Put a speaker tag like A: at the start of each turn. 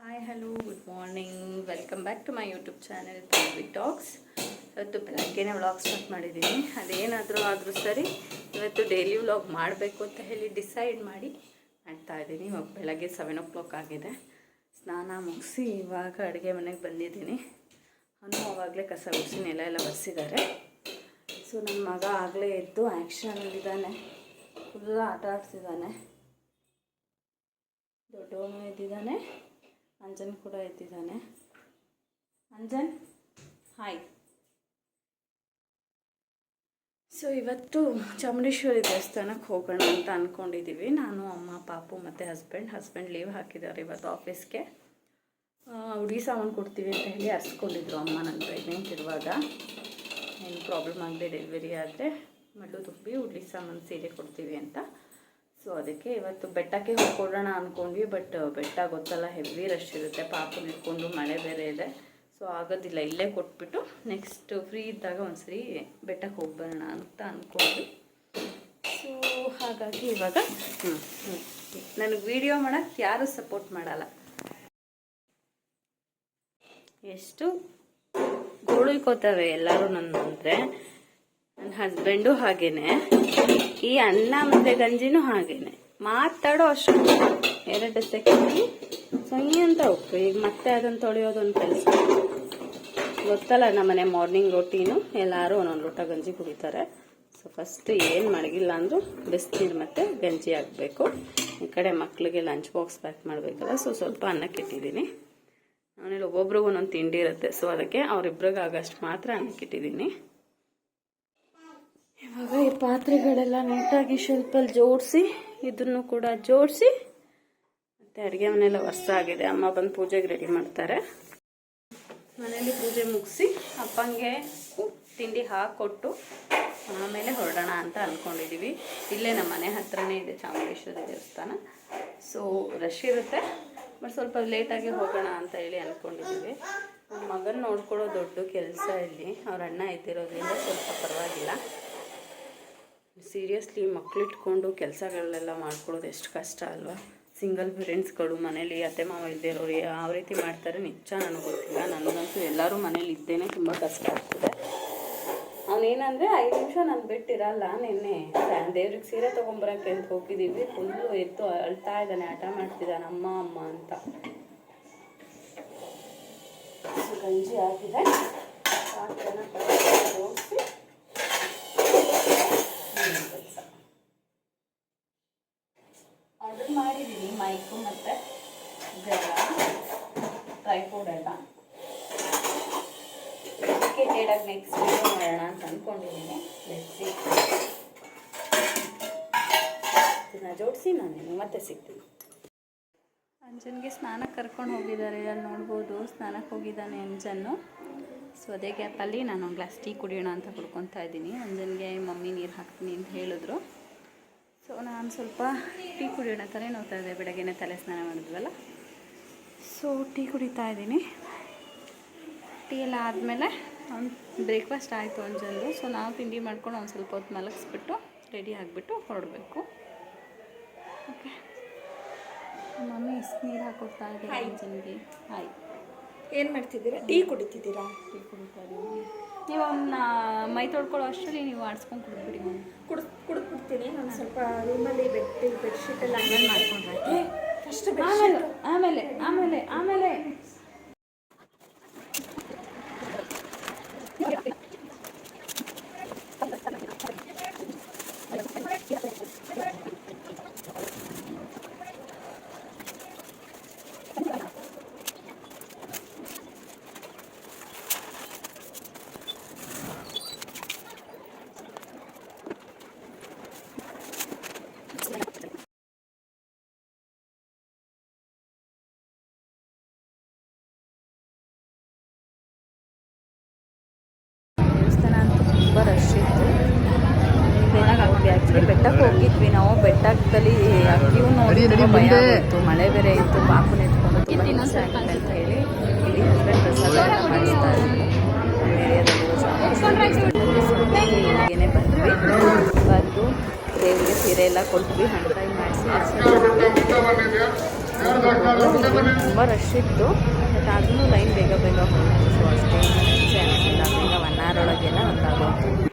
A: Hi hello good morning welcome back to my YouTube channel P talks. ಇವತ್ತು ಬೆಳಗ್ಗೆನೇ vlog start ಮಾಡಿದ್ದೀನಿ. ಅದೇನಾದರೂ ಸರಿ ಇವತ್ತು ಡೈಲಿ ವ್ಲಾಗ್ ಮಾಡಬೇಕು ಅಂತ ಹೇಳಿ ಡಿಸೈಡ್ ಮಾಡಿ ಮಾಡ್ತಾಯಿದ್ದೀನಿ. ಇವಾಗ ಬೆಳಗ್ಗೆ 7 o'clock ಆಗಿದೆ. ಸ್ನಾನ ಮುಗಿಸಿ ಇವಾಗ ಅಡುಗೆ ಮನೆಗೆ ಬಂದಿದ್ದೀನಿ. ಅವನು ಅವಾಗಲೇ ಕಸ ಗುಡಿಸಿ ನೆಲ ಎಲ್ಲ ಬರ್ಸಿದ್ದಾರೆ. ಸೊ ನನ್ನ ಮಗ ಆಗಲೇ ಎದ್ದು ಆ್ಯಕ್ಷನಲ್ಲಿದ್ದಾನೆ, ಫುಲ್ ಆಟ ಆಡ್ತಿದ್ದಾನೆ. ದೊಡ್ಡವನು ಎದ್ದಿದ್ದಾನೆ, ಅಂಜನ್ ಕೂಡ ಎದ್ದಿದ್ದಾನೆ. ಅಂಜನ್ ಹಾಯ್. ಸೊ ಇವತ್ತು ಚಾಮುಂಡೇಶ್ವರಿ ದೇವಸ್ಥಾನಕ್ಕೆ ಹೋಗೋಣ ಅಂತ ಅಂದ್ಕೊಂಡಿದ್ದೀವಿ. ನಾನು, ಅಮ್ಮ, ಪಾಪು ಮತ್ತು ಹಸ್ಬೆಂಡ್ ಲೀವ್ ಹಾಕಿದ್ದಾರೆ ಇವತ್ತು ಆಫೀಸ್ಗೆ. ಹುಡುಗಿ ಸಾಮಾನು ಕೊಡ್ತೀವಿ ಅಂತ ಹೇಳಿ ಹರಿಸ್ಕೊಂಡಿದ್ರು ಅಮ್ಮ. ನನ್ನ ಪ್ರೆಗ್ನೆಂಟ್ ಇರುವಾಗ ಏನು ಪ್ರಾಬ್ಲಮ್ ಆಗದೆ ಡೆಲಿವರಿ ಆದರೆ ಮಡ್ಡು ತುಂಬಿ ಹುಡುಗಿ ಸಾಮಾನು ಸೀರೆ ಕೊಡ್ತೀವಿ ಅಂತ. ಸೊ ಅದಕ್ಕೆ ಇವತ್ತು ಬೆಟ್ಟಕ್ಕೆ ಹೋಗ್ಕೊಡೋಣ ಅಂದ್ಕೊಂಡ್ವಿ. ಬಟ್ ಬೆಟ್ಟ ಗೊತ್ತಲ್ಲ, ಹೆವಿ ರಶ್ ಇರುತ್ತೆ. ಪಾಪು ನಿಡ್ಕೊಂಡು ಮಳೆ ಬೇರೆ ಇದೆ. ಸೊ ಆಗೋದಿಲ್ಲ, ಇಲ್ಲೇ ಕೊಟ್ಬಿಟ್ಟು ನೆಕ್ಸ್ಟ್ ಫ್ರೀ ಇದ್ದಾಗ ಒಂದ್ಸರಿ ಬೆಟ್ಟಕ್ಕೆ ಹೋಗ್ಬರೋಣ ಅಂತ ಅಂದ್ಕೊಂಡ್ವಿ. ಸೊ ಹಾಗಾಗಿ ಇವಾಗ ನನಗೆ ವಿಡಿಯೋ ಮಾಡೋಕ್ಕೆ ಯಾರೂ ಸಪೋರ್ಟ್ ಮಾಡಲ್ಲ. ಎಷ್ಟು ಗೋಳುಕೋತವೆ ಎಲ್ಲರೂ ಅಂದರೆ ನನ್ನ ಹಸ್ಬೆಂಡು ಹಾಗೇನೆ, ಈ ಅನ್ನ ಮತ್ತು ಗಂಜಿನೂ ಹಾಗೇನೆ. ಮಾತಾಡೋ ಅಷ್ಟು 2 ಸೆಕೆಂಡ್ ಸೊನ್ನೆ ಅಂತ ಹೋಗ್ತು. ಈಗ ಮತ್ತೆ ಅದನ್ನು ತೊಳೆಯೋದೊಂದು ಕೆಲಸ ಗೊತ್ತಲ್ಲ. ನಮ್ಮನೆ ಮಾರ್ನಿಂಗ್ ರೊಟೀನು ಎಲ್ಲರೂ ಒಂದೊಂದು ಲೋಟ ಗಂಜಿ ಕುಡಿತಾರೆ. ಸೊ ಫಸ್ಟ್ ಏನು ಮಡಗಿಲ್ಲ ಅಂದರೂ ಬಿಸಿನೀರು ಮತ್ತು ಗಂಜಿ ಹಾಕಬೇಕು. ಈ ಕಡೆ ಮಕ್ಕಳಿಗೆ ಲಂಚ್ ಬಾಕ್ಸ್ ಪ್ಯಾಕ್ ಮಾಡಬೇಕಲ್ಲ. ಸೊ ಸ್ವಲ್ಪ ಅನ್ನಕ್ಕೆ ಇಟ್ಟಿದ್ದೀನಿ. ಆಮೇಲೆ ಒಬ್ಬೊಬ್ರಿಗೂ ಒಂದೊಂದು ತಿಂಡಿ ಇರುತ್ತೆ. ಸೊ ಅದಕ್ಕೆ ಅವರಿಬ್ರಿಗಾಗಷ್ಟು ಮಾತ್ರ ಅನ್ನಕ್ಕೆ ಇಟ್ಟಿದ್ದೀನಿ. ಇವಾಗ ಈ ಪಾತ್ರೆಗಳೆಲ್ಲ ನೀಟಾಗಿ ಶೆಲ್ಫಲ್ಲಿ ಜೋಡಿಸಿ, ಇದನ್ನು ಕೂಡ ಜೋಡಿಸಿ, ಮತ್ತು ಅಡುಗೆ ಮನೆಯೆಲ್ಲ ವರ್ಷ ಆಗಿದೆ. ಅಮ್ಮ ಬಂದು ಪೂಜೆಗೆ ರೆಡಿ ಮಾಡ್ತಾರೆ. ಮನೇಲಿ ಪೂಜೆ ಮುಗಿಸಿ ಅಪ್ಪಂಗೆ ತಿಂಡಿ ಹಾಕ್ಕೊಟ್ಟು ಆಮೇಲೆ ಹೊರಡೋಣ ಅಂತ ಅಂದ್ಕೊಂಡಿದ್ದೀವಿ. ಇಲ್ಲೇ ನಮ್ಮ ಮನೆ ಹತ್ರನೇ ಇದೆ ಚಾಮುಂಡೇಶ್ವರಿ ದೇವಸ್ಥಾನ. ಸೊ ರಶ್ ಇರುತ್ತೆ, ಬಟ್ ಸ್ವಲ್ಪ ಲೇಟಾಗಿ ಹೋಗೋಣ ಅಂತ ಹೇಳಿ ಅಂದ್ಕೊಂಡಿದ್ದೀವಿ. ನಮ್ಮ ಮಗನ ನೋಡ್ಕೊಳ್ಳೋ ದೊಡ್ಡ ಕೆಲಸ ಇಲ್ಲಿ. ಅವ್ರ ಅಣ್ಣ ಇದ್ದಿರೋದ್ರಿಂದ ಸ್ವಲ್ಪ ಪರವಾಗಿಲ್ಲ. ಸೀರಿಯಸ್ಲಿ ಮಕ್ಕಳಿಟ್ಕೊಂಡು ಕೆಲಸಗಳೆಲ್ಲ ಮಾಡ್ಕೊಳ್ಳೋದು ಎಷ್ಟು ಕಷ್ಟ ಅಲ್ವಾ. ಸಿಂಗಲ್ ಪೇರೆಂಟ್ಸ್ಗಳು ಮನೇಲಿ ಅತ್ತೆ ಮಾವ ಇದ್ದಿರೋರು ಯಾವ ರೀತಿ ಮಾಡ್ತಾರೆ ನಿಜ ನನಗೆ ಗೊತ್ತಿಲ್ಲ. ನನಗಂತೂ ಎಲ್ಲರೂ ಮನೇಲಿ ಇದ್ದೇನೆ ತುಂಬ ಕಷ್ಟ ಆಗ್ತದೆ. ಅವನೇನಂದರೆ 5 ನಿಮಿಷ ನಾನು ಬಿಟ್ಟಿರಲ್ಲ. ನಿನ್ನೆ ದೇವ್ರಿಗೆ ಸೀರೆ ತೊಗೊಂಬರೋಕ್ಕೆ ಅಂತ ಹೋಗಿದ್ದೀವಿ. ಫುಲ್ಲು ಎತ್ತು ಅಳ್ತಾ ಇದ್ದಾನೆ, ಆಟ ಮಾಡ್ತಿದ್ದಾನೆ ಅಮ್ಮ ಅಮ್ಮ ಅಂತ. ಗಂಜಿ ಆಗಿದೆ, ಜೋಡಿಸಿ ಕೆಲಸ ಆರ್ಡರ್ ಮಾಡಿದ್ದೀನಿ. ಮೈಕು ಮತ್ತು ಇದೆಲ್ಲ ಟ್ರೈಪೋಡ್ ಎಲ್ಲ ಡೆಡಿಕೇಟೆಡಾಗಿ ನೆಕ್ಸ್ಟ್ ವೀಡಿಯೋ ಮಾಡೋಣ ಅಂತ ಅಂದ್ಕೊಂಡಿದ್ದೀನಿ. ಇದನ್ನ ಜೋಡಿಸಿ ನಾನು ಮತ್ತೆ ಸಿಗ್ತೀನಿ. ಅಂಜನ್ಗೆ ಸ್ನಾನಕ್ಕೆ ಕರ್ಕೊಂಡು ಹೋಗಿದ್ದಾರೆ. ಅಲ್ಲಿ ನೋಡ್ಬೋದು ಸ್ನಾನಕ್ಕೆ ಹೋಗಿದ್ದಾನೆ ಅಂಜನ್ನು. ಸೊ ಅದೇ ಗ್ಯಾಪಲ್ಲಿ ನಾನು ಒಂದು ಗ್ಲಾಸ್ ಟೀ ಕುಡಿಯೋಣ ಅಂತ ಕುಡ್ಕೊತಾ ಇದ್ದೀನಿ. ಅಂಜನ್ಗೆ ಮಮ್ಮಿ ನೀರು ಹಾಕ್ತೀನಿ ಅಂತ ಹೇಳಿದ್ರು. ಸೊ ನಾನು ಸ್ವಲ್ಪ ಟೀ ಕುಡಿಯೋಣ, ತಲೆ ನೋಡ್ತಾ ಇದೆ, ಬೆಳಗ್ಗೆನೇ ತಲೆ ಸ್ನಾನ ಮಾಡಿದ್ವಲ್ಲ. ಸೊ ಟೀ ಕುಡಿತಾ ಇದ್ದೀನಿ. ಟೀ ಎಲ್ಲ ಆದಮೇಲೆ ಅವ್ನು ಬ್ರೇಕ್ಫಾಸ್ಟ್ ಆಯಿತು ಅಂಜಂದು. ಸೊ ನಾವು ತಿಂಡಿ ಮಾಡ್ಕೊಂಡು ಒಂದು ಸ್ವಲ್ಪ ಹೊತ್ತು ಮಲಗಿಸ್ಬಿಟ್ಟು ರೆಡಿ ಆಗಿಬಿಟ್ಟು ಹೊರಡಬೇಕು. ಓಕೆ, ಮಮ್ಮಿ ನೀರು ಹಾಕೊಡ್ತಾ ಇದ್ದೀನಿ ಅಂಜನ್ಗೆ. ಹಾಯ್,
B: ಏನು ಮಾಡ್ತಿದ್ದೀರಾ? ಟೀ ಕುಡಿತಿದ್ದೀರಾ?
A: ಟೀ ಕುಡಿತಾ ಇದ್ದೀನಿ. ನೀವು ಅವನ್ನ ಮೈ ತೊಳ್ಕೊಳ್ಳೋ ಅಷ್ಟರಲ್ಲಿ ನೀವು ಆಡಿಸ್ಕೊಂಡು ಕುಡಿದ್ಬಿಡಿ. ಮಮ್ಮಿ
B: ಕುಡಿದ್ಬಿಡ್ತೀನಿ. ನಾನು ಸ್ವಲ್ಪ ರೂಮಲ್ಲಿ ಬೆಡ್ಶೀಟ್ ಎಲ್ಲ
A: ಆಮೇಲೆ ಮಾಡ್ಕೊಂಡ್ರೆ
B: ಫಸ್ಟ್
A: ಆಮೇಲೆ ಆಮೇಲೆ ಆಮೇಲೆ ತುಂಬ ರಶ್ ಇತ್ತು. ಏನಾಗುತ್ತೆ ಆ್ಯಕ್ಚುಲಿ ಬೆಟ್ಟಕ್ಕೆ ಹೋಗಿದ್ವಿ ನಾವು. ಬೆಟ್ಟದಲ್ಲಿ ಕ್ಯೂ ನೋಡಿ ಭಯ ಆಯಿತು. ಮಳೆ ಬೇರೆ ಇತ್ತು. ಪಾಪು ನಿಂತ್ಕೊಂಡು ತುಂಬ ಹಿಂಸೆ ಆಗಿದೆ ಅಂತ ಹೇಳಿ ಇಲ್ಲಿ ಹಸ್ಬೆಂಡ್ ಪ್ರಸಾದ ಮಾಡಿಸ್ತಾ ಇದ್ರು. ಏರಿಯಾದಲ್ಲಿ ಇಲ್ಲಿಗೇನೆ ಬಂದ್ವಿ. ಬಂದು ದೇವರಿಗೆ ಸೀರೆ ಎಲ್ಲ ಕೊಟ್ವಿ, ಹಣ್ಕಾಯಿ ಮಾಡಿಸಿ ತುಂಬ ರಶ್ ಇತ್ತು. ಬಟ್ ಆದ್ರೂ ಲೈನ್ ಬೇಗ ಬೇಗ ಹೋಯಿತು. ಸೊ ಅಷ್ಟೇ ಅನಿಸಿಲ್ಲ. 1 hour ಒಳಗೆಲ್ಲ ಒಂದಾಗೋಯ್ತು.